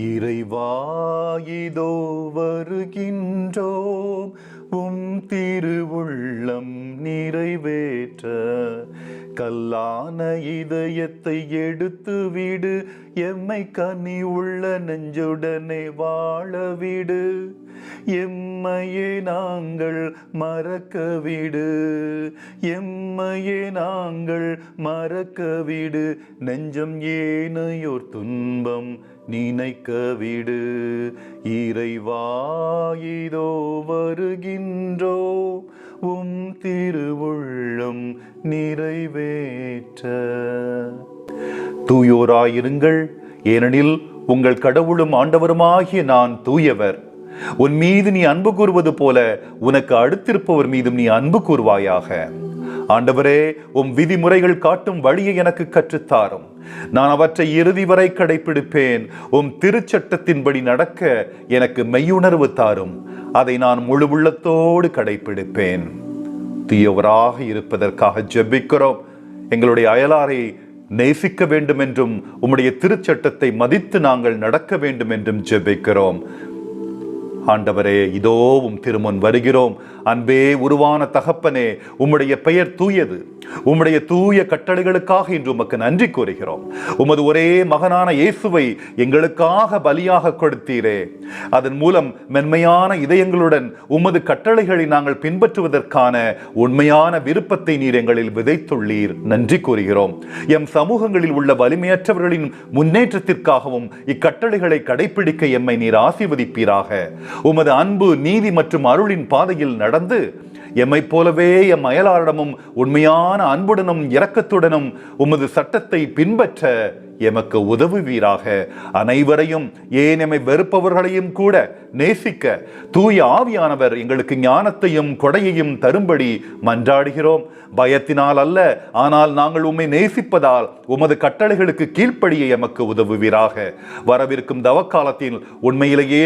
இறைவா இதோ வருகின்றோம் திருவுள்ளம் நிறைவேற்ற. கல்லான இதயத்தை எடுத்து விடு, எம்மை கனி உள்ள நெஞ்சுடனே வாழவிடு. எம்மையே நாங்கள் மறக்கவிடு, எம்மையே நாங்கள் மறக்கவிடு. நெஞ்சம் ஏனையோர் துன்பம் நினைக்கவிடு. இறைவா இதோ வருகின்றோ திருவுள்ளம் நிறைவேற்ற. தூயோராயிருங்கள், ஏனெனில் உங்கள் கடவுளும் ஆண்டவருமாகிய நான் தூயவர். உன் மீது நீ அன்பு கூறுவது போல உனக்கு அடுத்திருப்பவர் மீதும் நீ அன்பு கூறுவாயாக. ஆண்டவரே, விதிமுறைகள் காட்டும் வழியை எனக்கு கற்றுத்தாரும். நான் அவற்றை இறுதி வரை கடைபிடிப்பேன். திருச்சட்டத்தின்படி நடக்க எனக்கு மெய்யுணர்வு தாரும். அதை நான் முழு உள்ளத்தோடு கடைபிடிப்பேன். தீயவராக இருப்பதற்காக ஜெபிக்கிறோம். எங்களுடைய அயலாரை நேசிக்க வேண்டும் என்றும் உம்முடைய திருச்சட்டத்தை மதித்து நாங்கள் நடக்க வேண்டும் என்றும் ஜெபிக்கிறோம். ஆண்டவரே, இதோ திருமுன் வருகிறோம். அன்பே உருவான தகப்பனே, உம்முடைய பெயர் தூயது. உம்முடைய தூய கட்டளைகளுக்காக இன்று உமக்கு நன்றி கூறுகிறோம். உமது ஒரே மகனான இயேசுவை எங்களுக்காக பலியாக கொடுத்தீரே. அதன் மூலம் மென்மையான இதயங்களுடன் உமது கட்டளைகளை நாங்கள் பின்பற்றுவதற்கான உண்மையான விருப்பத்தை நீர் எங்களில் விதைத்துள்ளீர். நன்றி கூறுகிறோம். எம் சமூகங்களில் உள்ள வலிமையற்றவர்களின் முன்னேற்றத்திற்காகவும் இக்கட்டளைகளை கடைபிடிக்க எம்மை நீர் ஆசீர்வதிப்பீராக. உமது அன்பு, நீதி மற்றும் அருளின் பாதையில் நடந்து எம்மை போலவே எம் அயலாரிடமும் உண்மையான அன்புடனும் இரக்கத்துடனும் உமது சட்டத்தை பின்பற்ற எமக்கு உதவுவீராக. அனைவரையும், ஏன் எம்மை வெறுப்பவர்களையும் கூட நேசிக்க தூய ஆவியானவர் எங்களுக்கு ஞானத்தையும் கொடையையும் தரும்படி மன்றாடுகிறோம். பயத்தினால் அல்ல, ஆனால் நாங்கள் உம்மை நேசிப்பதால் உமது கட்டளைகளுக்கு கீழ்ப்படிய எமக்கு உதவுவீராக. வரவிருக்கும் தவக்காலத்தில் உண்மையிலேயே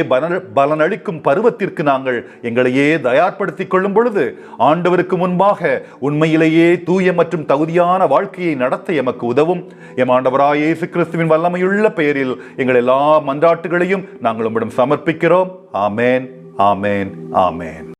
பலனளிக்கும் பருவத்திற்கு நாங்கள் எங்களையே தயார்படுத்திக் கொள்ளும் பொழுது ஆண்டவருக்கு முன்பாக உண்மையிலேயே தூய மற்றும் தகுதியான வாழ்க்கையை நடத்த எமக்கு உதவும். எம் ஆண்டவராய் இயேசு கிறிஸ்துவின் வல்லமையுள்ள பெயரில் எங்கள் எல்லா மன்றாட்டுகளையும் நாங்கள் உம்மிடம் சமர்ப்பிக்கிறோம். ஆமேன், ஆமேன், ஆமேன்.